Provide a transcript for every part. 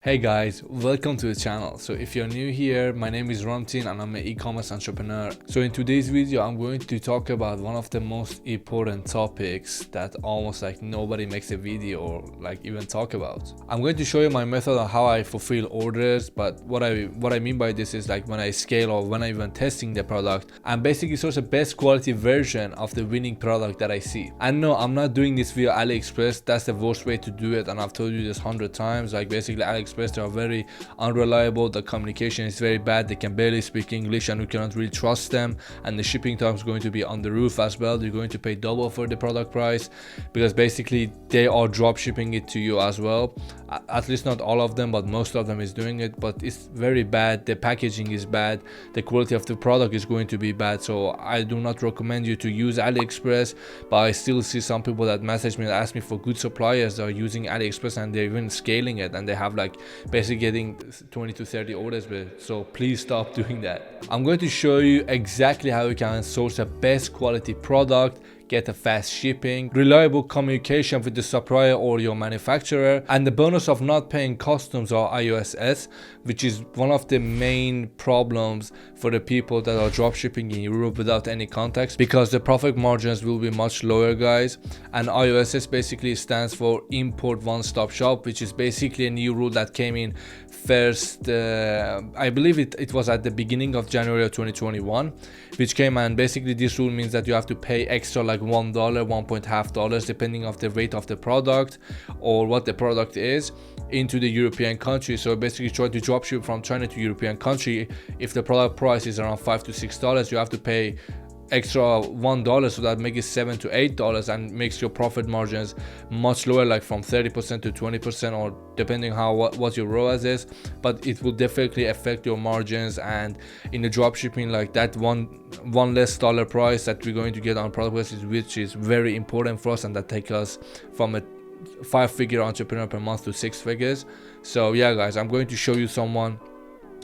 Hey guys, welcome to the channel. So if you're new here, my name is Ramtin and I'm an e-commerce entrepreneur. So in today's video, I'm going to talk about one of the most important topics that almost like nobody makes a video or like even talk about. I'm going to show you my method on how I fulfill orders, but what I mean by this is like when I scale or when I'm even testing the product, I'm basically source the best quality version of the winning product that I see. And no, I'm not doing this via Aliexpress. That's the worst way to do it, and I've told you this 100 times. Like basically Aliexpress, they are very unreliable, the communication is very bad, they can barely speak English and you cannot really trust them, and the shipping time is going to be on the roof as well. You're going to pay double for the product price because basically they are drop shipping it to you as well. At least not all of them, but most of them is doing it, but it's very bad. The packaging is bad, the quality of the product is going to be bad. So I do not recommend you to use Aliexpress, but I still see some people that message me and ask me for good suppliers that are using Aliexpress and they're even scaling it and they have like basically getting 20 to 30 orders with it. So please stop doing that. I'm going to show you exactly how you can source a best quality product, get a fast shipping, reliable communication with the supplier or your manufacturer, and the bonus of not paying customs or IOSS, which is one of the main problems for the people that are drop shipping in Europe without any context, because the profit margins will be much lower, guys. And IOSS basically stands for import one-stop shop, which is basically a new rule that came in first, I believe it was at the beginning of January of 2021, which came, and basically this rule means that you have to pay extra like $1, $1.5 depending of the rate of the product or what the product is into the European country. So basically try to drop ship from China to European country. If the product price is around $5 to $6, you have to pay extra $1, so that makes it $7 to $8 and makes your profit margins much lower, like from 30% to 20%, or depending how what your ROAS is. But it will definitely affect your margins. And in the drop shipping, like that one less dollar price that we're going to get on product prices, which is very important for us, and that takes us from a 5-figure entrepreneur per month to 6 figures. So yeah guys, I'm going to show you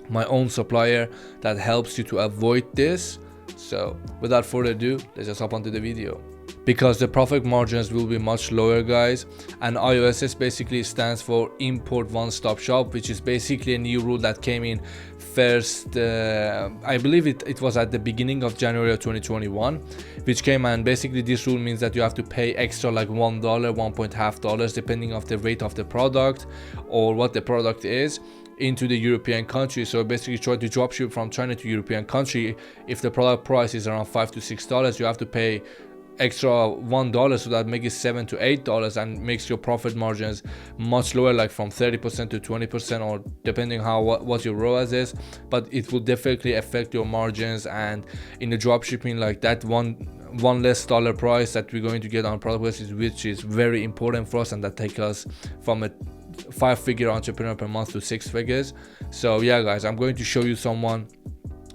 my own supplier that helps you to avoid this. So without further ado, let's just hop onto the video, because the profit margins will be much lower, guys. And IOSS basically stands for import one-stop shop, which is basically a new rule that came in first, I believe it was at the beginning of January of 2021, which came, and basically this rule means that you have to pay extra like $1, $1.5 depending of the rate of the product or what the product is into the European country. So basically try to drop ship from China to European country. If the product price is around $5 to $6, you have to pay extra $1, so that makes it $7 to $8 and makes your profit margins much lower, like from 30% to 20%, or depending how what your ROAS is. But it will definitely affect your margins. And in the drop shipping, like that one less dollar price that we're going to get on product prices, which is very important for us, and that takes us from a 5-figure entrepreneur per month to 6 figures. So yeah guys, I'm going to show you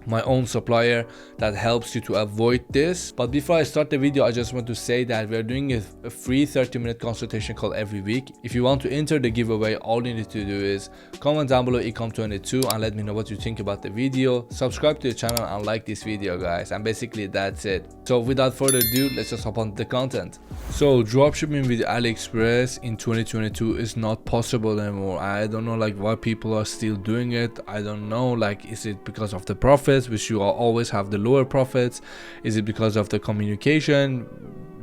my own supplier that helps you to avoid this. But before I start the video, I just want to say that we're doing a free 30-minute consultation call every week. If you want to enter the giveaway, all you need to do is comment down below ecom22 and let me know what you think about the video. Subscribe to the channel and like this video, guys, and basically that's it. So without further ado, let's just hop on the content. So dropshipping with AliExpress in 2022 is not possible anymore. I don't know like why people are still doing it. I don't know, like, is it because of the profits, which you always have the lower profits? Is it because of the communication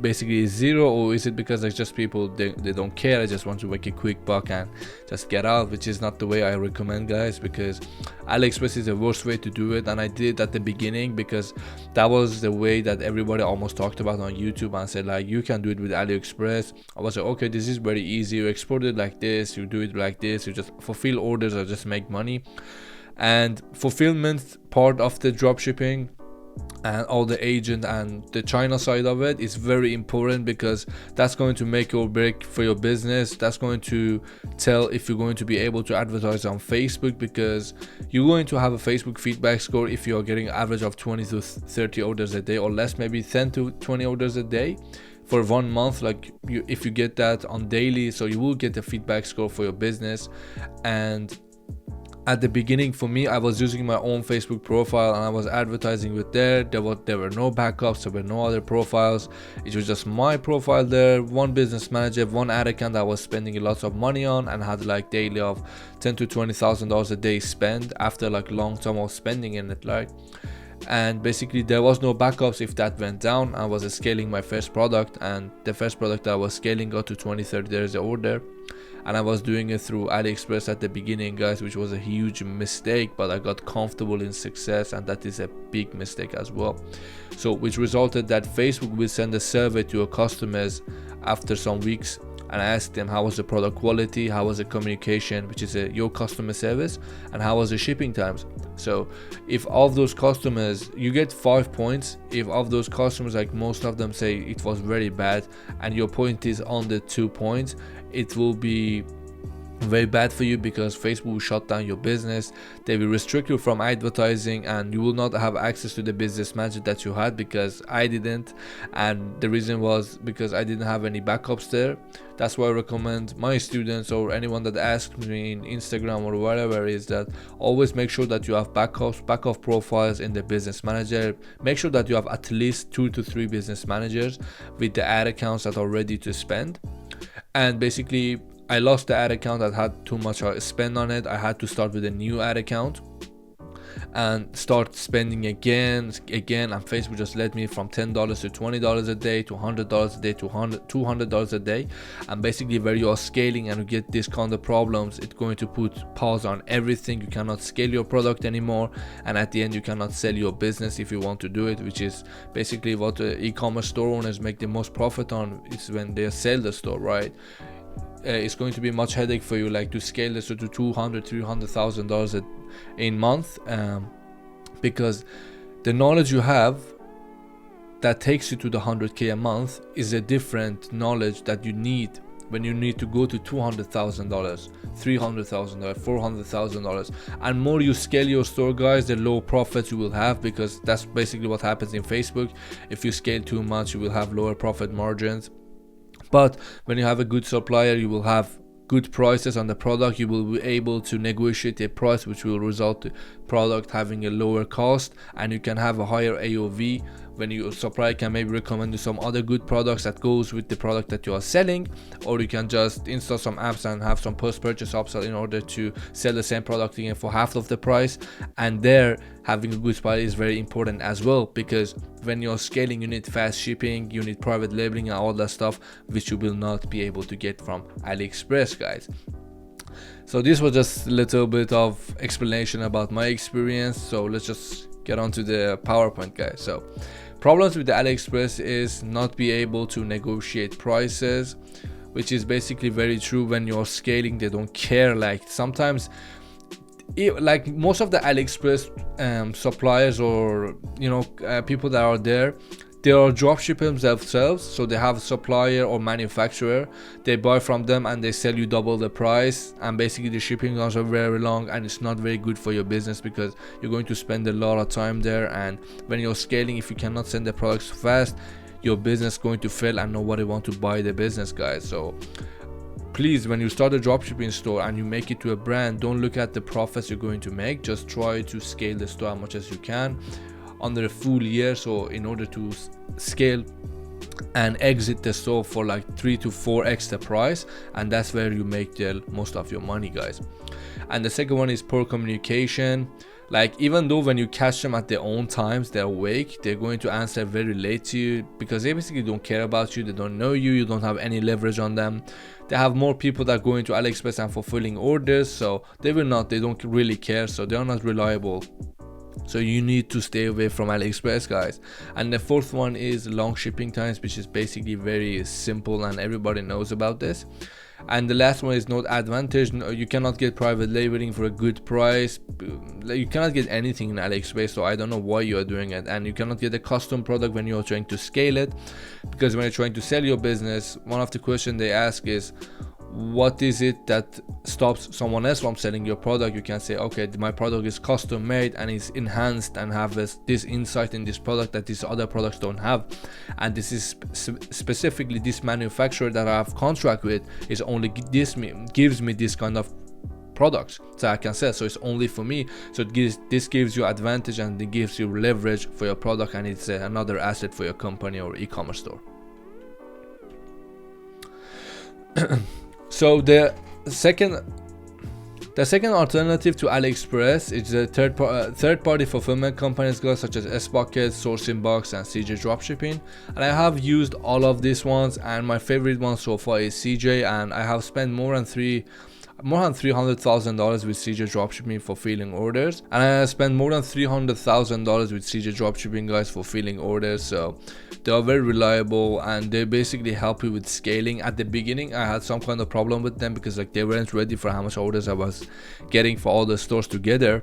basically is zero, or is it because like just people they don't care, I just want to make a quick buck and just get out, which is not the way I recommend, guys, because AliExpress is the worst way to do it. And I did it at the beginning because that was the way that everybody almost talked about on YouTube and said like you can do it with AliExpress. I was like, okay, this is very easy, you export it like this, you do it like this, you just fulfill orders or just make money. And fulfillment part of the dropshipping and all the agent and the China side of it is very important, because that's going to make or break for your business. That's going to tell if you're going to be able to advertise on Facebook, because you're going to have a Facebook feedback score if you're getting an average of 20 to 30 orders a day or less, maybe 10 to 20 orders a day for 1 month. Like if you get that on daily, so you will get a feedback score for your business. And At the beginning, for me, I was using my own Facebook profile and I was advertising with there were no backups, there were no other profiles. It was just my profile there, one business manager, one ad account I was spending a lot of money on, and had like daily of $10,000 to $20,000 a day spent after like long time of spending in it, like. And basically there was no backups. If that went down, I was scaling my first product, and the first product that I was scaling got to 20-30 days a order, and I was doing it through Aliexpress at the beginning, guys, which was a huge mistake, but I got comfortable in success, and that is a big mistake as well. So which resulted that Facebook will send a survey to your customers after some weeks and ask them how was the product quality, how was the communication, which is your customer service, and how was the shipping times. So if of those customers, you get 5 points. If of those customers, like most of them say it was very bad, and your point is under 2 points, it will be very bad for you, because Facebook will shut down your business. They will restrict you from advertising, and you will not have access to the business manager that you had, because I didn't, and the reason was because I didn't have any backups there. That's why I recommend my students or anyone that asks me in Instagram or whatever, is that always make sure that you have backup profiles in the business manager. Make sure that you have at least 2 to 3 business managers with the ad accounts that are ready to spend. And basically I lost the ad account that had too much spend on it. I had to start with a new ad account and start spending again, and Facebook just let me from $10 to $20 a day to $100 a day to $200 a day. And basically where you are scaling and you get this kind of problems, it's going to put pause on everything. You cannot scale your product anymore, and at the end you cannot sell your business if you want to do it, which is basically what e-commerce store owners make the most profit on, is when they sell the store, right? It's going to be much headache for you, like to scale this to $200,000-$300,000 in month, because the knowledge you have that takes you to the 100k a month is a different knowledge that you need when you need to go to $200,000, $300,000, $400,000. And more you scale your store, guys, the low profits you will have, because that's basically what happens in Facebook. If you scale too much, you will have lower profit margins. But when you have a good supplier, you will have good prices on the product. You will be able to negotiate a price which will result in product having a lower cost, and you can have a higher AOV when your supplier can maybe recommend you some other good products that goes with the product that you are selling. Or you can just install some apps and have some post-purchase upsell in order to sell the same product again for half of the price. And there, having a good supplier is very important as well, because when you're scaling, you need fast shipping, you need private labeling and all that stuff, which you will not be able to get from AliExpress, guys. So this was just a little bit of explanation about my experience. So let's just get on to the PowerPoint, guys. So problems with the AliExpress is not be able to negotiate prices, which is basically very true. When you're scaling, they don't care. Like sometimes, like most of the AliExpress suppliers, or people that are there, they are dropshippers themselves. So they have a supplier or manufacturer, they buy from them and they sell you double the price, and basically the shipping times are very long, and it's not very good for your business, because you're going to spend a lot of time there. And when you're scaling, if you cannot send the products fast, your business is going to fail and nobody want to buy the business, guys. So please, when you start a dropshipping store and you make it to a brand, don't look at the profits you're going to make. Just try to scale the store as much as you can under a full year. So in order to scale and exit the store for like 3 to 4x the price, and that's where you make the most of your money, guys. And the second one is poor communication. Like even though when you catch them at their own times, they're awake, they're going to answer very late to you, because they basically don't care about you, they don't know you, you don't have any leverage on them. They have more people that go into AliExpress and fulfilling orders, so they don't really care, so they are not reliable. So you need to stay away from AliExpress, guys. And the fourth one is long shipping times, which is basically very simple and everybody knows about this. And the last one is not advantage. No, you cannot get private labeling for a good price. You cannot get anything in AliExpress, so I don't know why you are doing it. And you cannot get a custom product when you're trying to scale it, because when you're trying to sell your business, one of the questions they ask is, what is it that stops someone else from selling your product? You can say, okay, my product is custom made and is enhanced and have this insight in this product that these other products don't have, and this is specifically this manufacturer that I have contract with is only gives me this kind of products that I can sell, so it's only for me. So this gives you advantage, and it gives you leverage for your product, and it's another asset for your company or e-commerce store. So the second alternative to Aliexpress is the third-party fulfillment companies, guys, such as S-Bucket, Sourcingbox, and CJ Dropshipping. And I have used all of these ones, and my favorite one so far is CJ, and I have spent more than $300,000 with CJ Dropshipping for fulfilling orders, and I spent more than $300,000 with CJ Dropshipping, guys, for fulfilling orders. So they are very reliable, and they basically help you with scaling. At the beginning, I had some kind of problem with them because like they weren't ready for how much orders I was getting for all the stores together.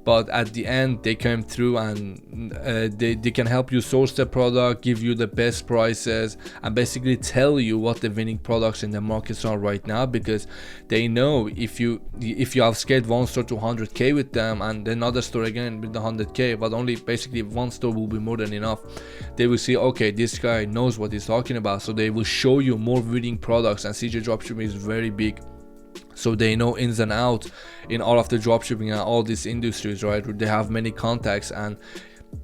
But at the end, they came through, and they can help you source the product, give you the best prices, and basically tell you what the winning products in the markets are right now, because they know if you have scaled one store to 100k with them and another store again with the 100k, but only basically one store will be more than enough. They will see, okay, this guy knows what he's talking about, so they will show you more winning products. And CJ Dropshipping is very big, so they know ins and outs in all of the dropshipping and all these industries, right? They have many contacts, and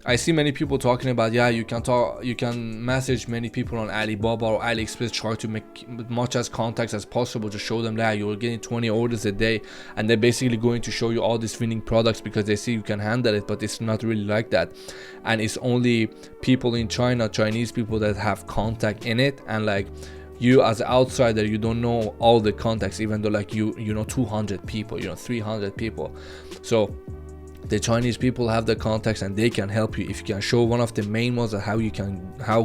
I see many people talking about, yeah, you can message many people on Alibaba or Aliexpress, try to make as much as contacts as possible to show them that you're getting 20 orders a day, and they're basically going to show you all these winning products because they see you can handle it. But it's not really like that, and it's only people in China, Chinese people, that have contact in it. And like, you as an outsider, you don't know all the contacts, even though like you know 200 people, 300 people. So the Chinese people have the contacts, and they can help you. If you can show one of the main ones of how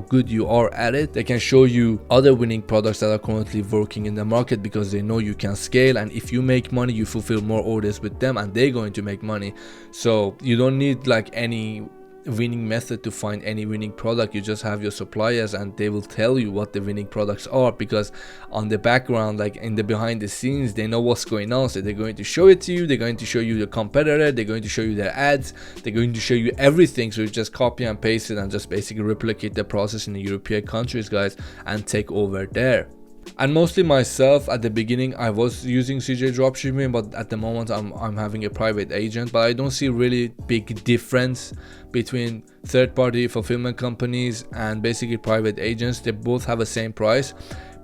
good you are at it, they can show you other winning products that are currently working in the market, because they know you can scale, and if you make money, you fulfill more orders with them, and they're going to make money. So you don't need like any winning method to find any winning product. You just have your suppliers, and they will tell you what the winning products are, because on the background, like in the behind the scenes, they know what's going on. So they're going to show it to you, they're going to show you the competitor, they're going to show you their ads, they're going to show you everything. So you just copy and paste it and just basically replicate the process in the European countries, guys, and take over there. And mostly myself, at the beginning I was using CJ Dropshipping, but at the moment I'm having a private agent. But I don't see really big difference between third-party fulfillment companies and basically private agents. They both have the same price.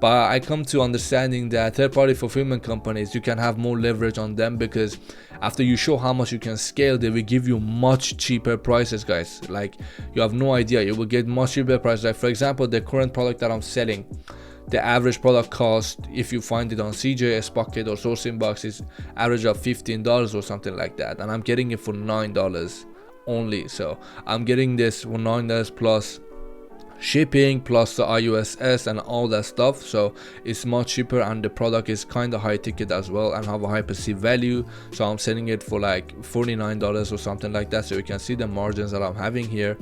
But I come to understanding that third-party fulfillment companies, you can have more leverage on them, because after you show how much you can scale, they will give you much cheaper prices, guys. Like, you have no idea, you will get much cheaper prices. Like, for example, the current product that I'm selling, the average product cost, if you find it on CJ, S-Bucket, or Sourcingbox, is average of $15 or something like that, and I'm getting it for $9 only. So I'm getting this for $9 plus shipping, plus the IUSS and all that stuff. So it's much cheaper, and the product is kind of high ticket as well and have a high perceived value. So I'm selling it for like $49 or something like that. So you can see the margins that I'm having here.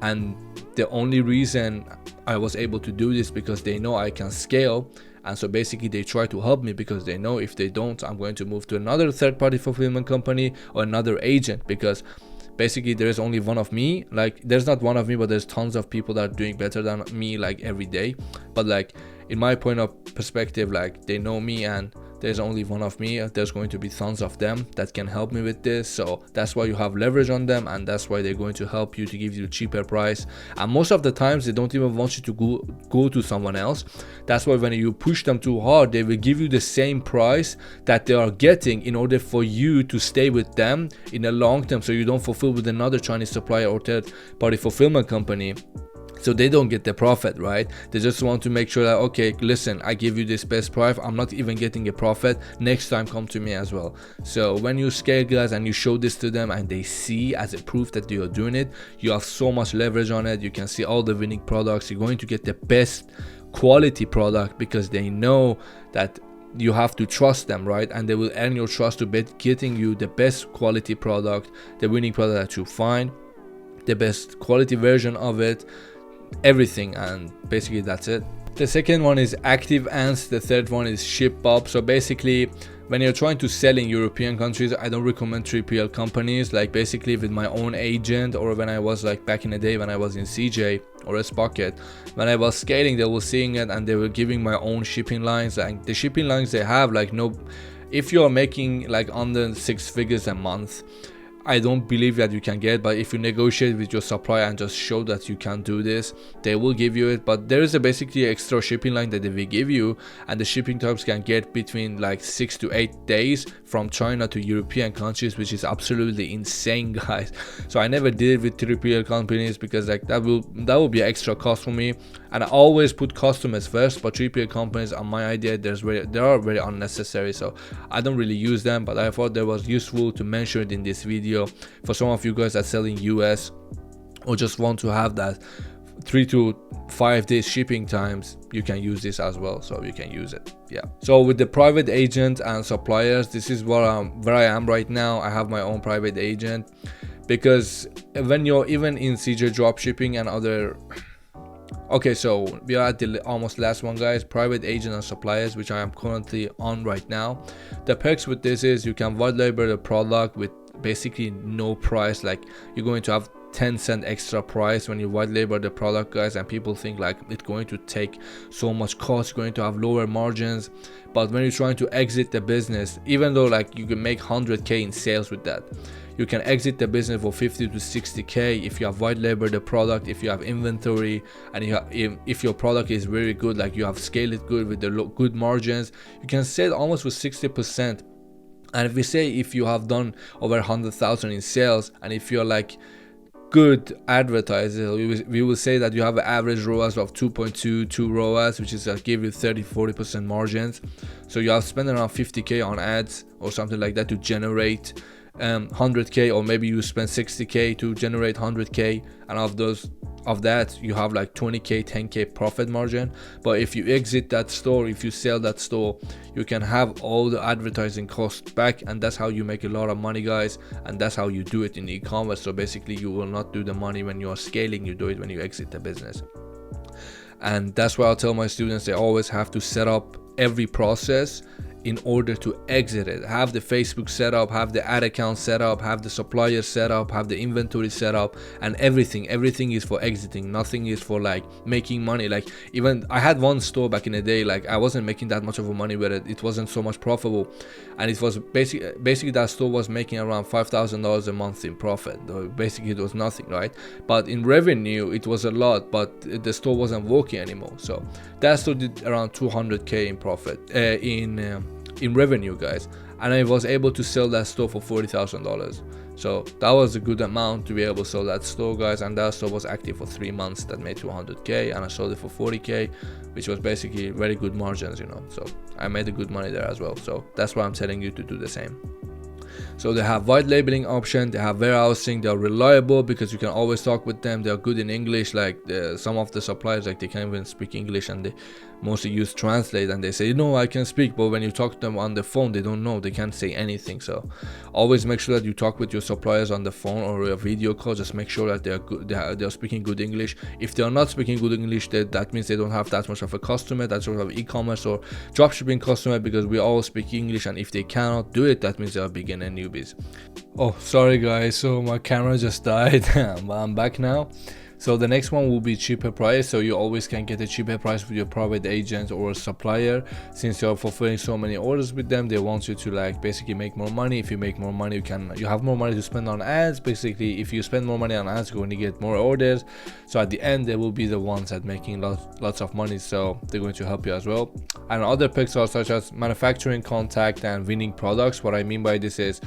And the only reason I was able to do this because they know I can scale, and so basically they try to help me, because they know if they don't, I'm going to move to another third-party fulfillment company or another agent, because basically there is only one of me. Like, there's not one of me, but there's tons of people that are doing better than me, like, every day. But like, in my point of perspective, like, they know me, and there's only one of me. There's going to be tons of them that can help me with this. So that's why you have leverage on them, and that's why they're going to help you to give you a cheaper price. And most of the times they don't even want you to go to someone else. That's why when you push them too hard, they will give you the same price that they are getting in order for you to stay with them in the long term, so you don't fulfill with another Chinese supplier or third party fulfillment company. So they don't get the profit, right? They just want to make sure that, okay, listen, I give you this best price, I'm not even getting a profit, next time come to me as well. So when you scale, guys, and you show this to them, and they see as a proof that you are doing it, you have so much leverage on it. You can see all the winning products. You're going to get the best quality product, because they know that you have to trust them, right? And they will earn your trust to getting you the best quality product, the winning product that you find, the best quality version of it, everything. And basically that's it. The second one is Active Ants. The third one is ShipUp. So basically, when you're trying to sell in European countries, I don't recommend 3PL companies. Like, basically with my own agent, or when I was like back in the day when I was in CJ or S-Bucket, when I was scaling, they were seeing it and they were giving my own shipping lines. And the shipping lines they have, like, no, If you're making like under 6 figures a month, I don't believe that you can get, but if you negotiate with your supplier and just show that you can do this, they will give you it. But there is a basically extra shipping line that they will give you, and the shipping times can get between like 6 to 8 days from China to European countries, which is absolutely insane, guys. So I never did it with 3PL companies because like that will be extra cost for me, and I always put customers first. But 3PL companies, on my idea, they are very unnecessary, so I don't really use them. But I thought that was useful to mention it in this video for some of you guys that sell in US or just want to have that 3 to 5 days shipping times. You can use this as well, so you can use it. Yeah, so with the private agent and suppliers, this is where I am right now. I have my own private agent, because when you're even in CJ dropshipping and other, okay, so we are at the almost last one, guys, private agent and suppliers, which I am currently on right now. The perks with this is you can white label the product with basically no price. Like you're going to have 10-cent extra price when you white label the product, guys, and people think like it's going to take so much cost, going to have lower margins. But when you're trying to exit the business, even though like you can make 100k in sales with that, you can exit the business for 50 to 60k if you have white label the product, if you have inventory, and if your product is very good, like you have scaled it good with the good margins, you can sell almost with 60%. And if we say if you have done over 100,000 in sales, and if you're like good advertiser, we will say that you have an average ROAS of 2.22 ROAS, which is give you 30-40% margins. So you have spent around 50k on ads or something like that to generate 100k, or maybe you spend 60k to generate 100k, and of that you have like 20k 10k profit margin. But if you exit that store, if you sell that store, you can have all the advertising costs back, and that's how you make a lot of money, guys. And that's how you do it in e-commerce. So basically you will not do the money when you are scaling, you do it when you exit the business. And that's why I tell my students they always have to set up every process in order to exit it. Have the Facebook set up, have the ad account set up, have the supplier set up, have the inventory set up, and everything is for exiting. Nothing is for like making money. Like even I had one store back in the day, like I wasn't making that much of a money with it. It wasn't so much profitable, and it was basically that store was making around $5,000 a month in profit. Basically it was nothing, right? But in revenue it was a lot, but the store wasn't working anymore. So that store did around 200k in profit in revenue, guys, and I was able to sell that store for $40,000. So that was a good amount to be able to sell that store, guys. And that store was active for 3 months. That made 200k, and I sold it for 40k, which was basically very good margins, you know. So I made a good money there as well. So that's why I'm telling you to do the same. So they have white labeling option, they have warehousing, they're reliable because you can always talk with them. They're good in English. Like some of the suppliers, like they can't even speak English, and they mostly use translate, and they say no, I can speak, but when you talk to them on the phone, they don't know, they can't say anything. So always make sure that you talk with your suppliers on the phone or a video call. Just make sure that they're good, they're speaking good English. If they're not speaking good English, that means they don't have that much of a customer, that sort of e-commerce or dropshipping customer, because we all speak English, and if they cannot do it, that means they are beginner newbies. Oh, sorry guys, so my camera just died, but I'm back now. So the next one will be cheaper price. So you always can get a cheaper price with your private agent or a supplier. Since you're fulfilling so many orders with them, they want you to like basically make more money. If you make more money, you have more money to spend on ads. Basically, if you spend more money on ads, you're going to get more orders. So at the end, they will be the ones that making lots of money. So they're going to help you as well. And other perks are such as manufacturing contact and winning products. What I mean by this is,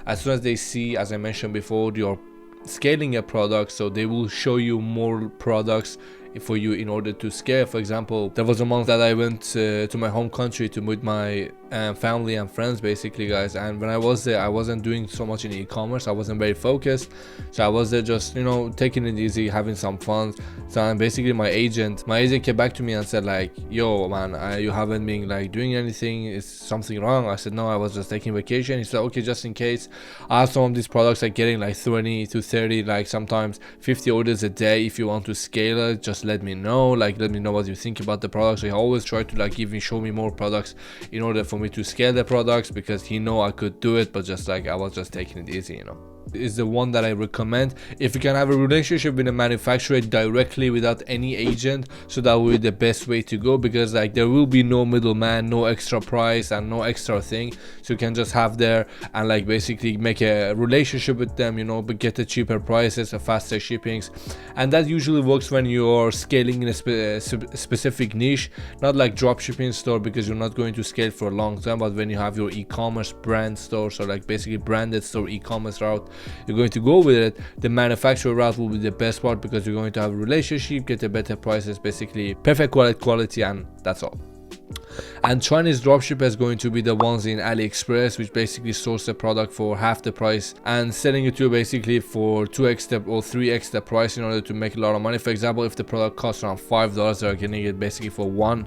as soon as they see, as I mentioned before, you're scaling a product, so they will show you more products for you in order to scale. For example, there was a month that I went to my home country to meet my family and friends, basically, guys. And when I was there, I wasn't doing so much in e-commerce. I wasn't very focused, so I was there just, you know, taking it easy, having some fun. So and basically my agent came back to me and said like, yo man, you haven't been like doing anything, is something wrong? I said no, I was just taking vacation. He said okay, just in case, I have some of these products like getting like 20 to 30, like sometimes 50 orders a day. If you want to scale it, just let me know, like let me know what you think about the product. So he always tried to like show me more products in order for me to scale the products, because he know I could do it, but just like I was just taking it easy, you know. is the one that I recommend. If you can have a relationship with a manufacturer directly without any agent, so that will be the best way to go, because like there will be no middleman, no extra price and no extra thing, so you can just have there and like basically make a relationship with them, you know, but get the cheaper prices, the faster shippings. And that usually works when you're scaling in a specific niche, not like dropshipping store, because you're not going to scale for a long time. But when you have your e-commerce brand store, so like basically branded store e-commerce route, you're going to go with it. The manufacturer route will be the best part, because you're going to have a relationship, get the better prices, basically perfect quality, and that's all. And Chinese dropshipper is going to be the ones in Aliexpress, which basically source the product for half the price and selling it to you basically for 2x or 3x the price in order to make a lot of money. For example, if the product costs around $5, they're getting it basically for $1,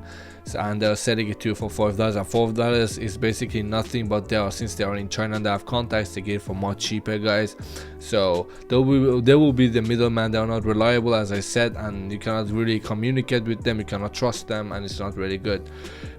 and they're selling it to you for $5, and $4 is basically nothing. But since they are in China and they have contacts, they get it for much cheaper, guys. So they will be the middleman. They are not reliable, as I said, and you cannot really communicate with them, you cannot trust them, and it's not really good.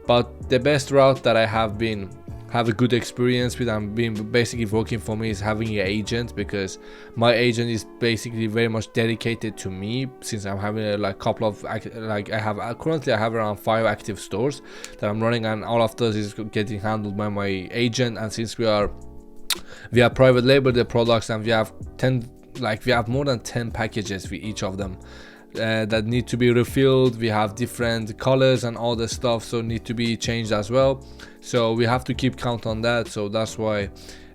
But the best route that I have a good experience with and being basically working for me is having an agent, because my agent is basically very much dedicated to me, since I'm having a couple of currently I have around 5 active stores that I'm running, and all of those is getting handled by my agent. And since we have private label the products, and we have more than 10 packages with each of them that need to be refilled. We have different colors and all the stuff, so need to be changed as well, so we have to keep count on that. So that's why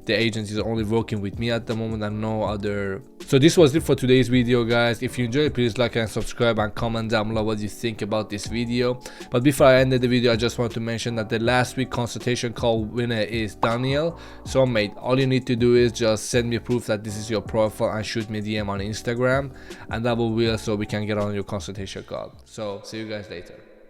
the agent is only working with me at the moment and no other. So this was it for today's video, guys. If you enjoyed, please like and subscribe and comment down below what you think about this video. But before I ended the video, I just want to mention that the last week consultation call winner is Daniel. So mate, all you need to do is just send me proof that this is your profile and shoot me a DM on Instagram, and that will so we can get on your consultation call. So see you guys later.